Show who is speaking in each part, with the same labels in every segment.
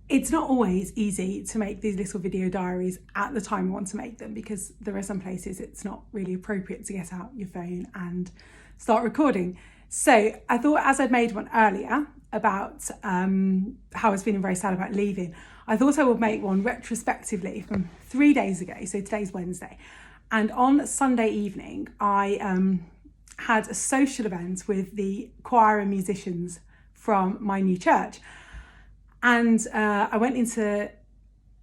Speaker 1: It's not always easy to make these little video diaries at the time you want to make them, because there are some places it's not really appropriate to get out your phone and start recording. So I thought, as I'd made one earlier about how I was feeling very sad about leaving, I thought I would make one retrospectively from 3 days ago. So today's Wednesday. And on Sunday evening, I had a social event with the choir and musicians from my new church. And I went into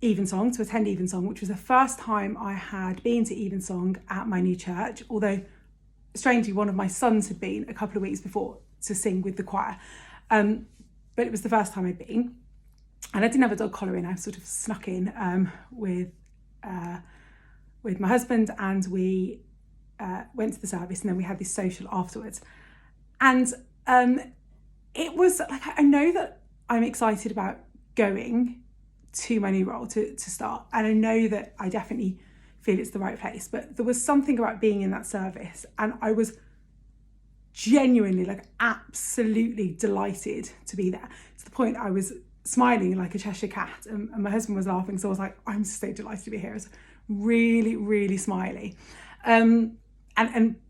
Speaker 1: Evensong to attend Evensong, which was the first time I had been to Evensong at my new church, although strangely one of my sons had been a couple of weeks before to sing with the choir. But it was the first time I'd been. And I didn't have a dog collar in. I sort of snuck in with my husband, and we went to the service, and then we had this social afterwards. And it was like, I know that I'm excited about going to my new role to start, and I know that I definitely feel it's the right place, but there was something about being in that service, and I was genuinely, like, absolutely delighted to be there, to the point I was smiling like a Cheshire cat, and my husband was laughing, so I was like, I'm so delighted to be here. I was really, really smiley. And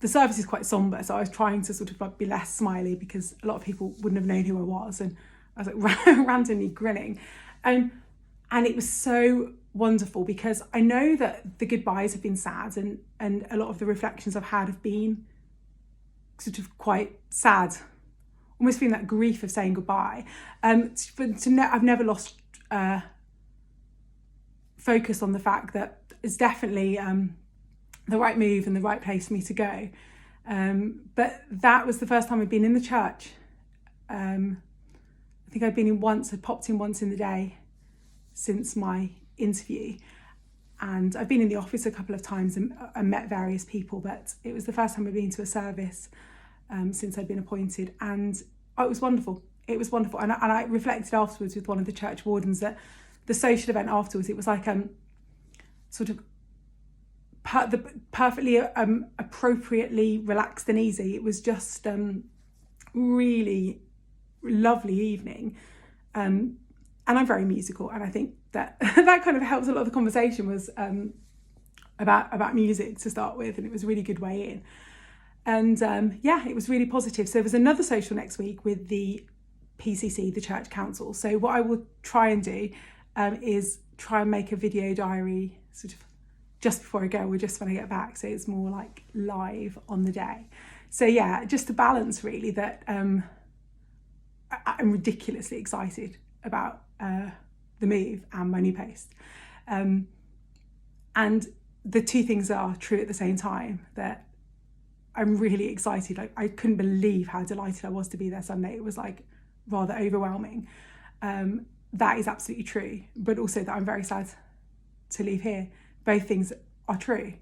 Speaker 1: the service is quite sombre, so I was trying to sort of like be less smiley, because a lot of people wouldn't have known who I was, and I was like randomly grinning. And it was so wonderful, because I know that the goodbyes have been sad, and a lot of the reflections I've had have been sort of quite sad, almost feeling that grief of saying goodbye. I've never lost focus on the fact that it's definitely the right move and the right place for me to go. But that was the first time I'd been in the church. I think I'd been in once, I'd popped in once in the day since my interview. And I've been in the office a couple of times and met various people, but it was the first time I'd been to a service since I'd been appointed. And it was wonderful. It was wonderful. And I reflected afterwards with one of the church wardens that the social event afterwards, it was like sort of perfectly appropriately relaxed and easy. It was just really lovely evening. And I'm very musical, and I think that that kind of helps. A lot of the conversation was about music to start with, and it was a really good way in. And it was really positive. So there was another social next week with the PCC, the Church Council. So what I will try and do is try and make a video diary sort of just before I go, or just when I get back, so it's more like live on the day. So yeah, just to balance really that I'm ridiculously excited about the move and my new post. And the two things are true at the same time, that I'm really excited. Like, I couldn't believe how delighted I was to be there Sunday. It was like rather overwhelming. That is absolutely true, but also that I'm very sad to leave here. Both things are true.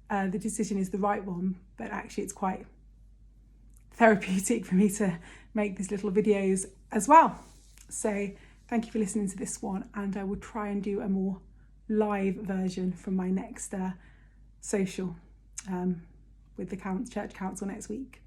Speaker 1: The decision is the right one, but actually it's quite therapeutic for me to make these little videos as well. So thank you for listening to this one, and I will try and do a more live version from my next social with the Church Council next week.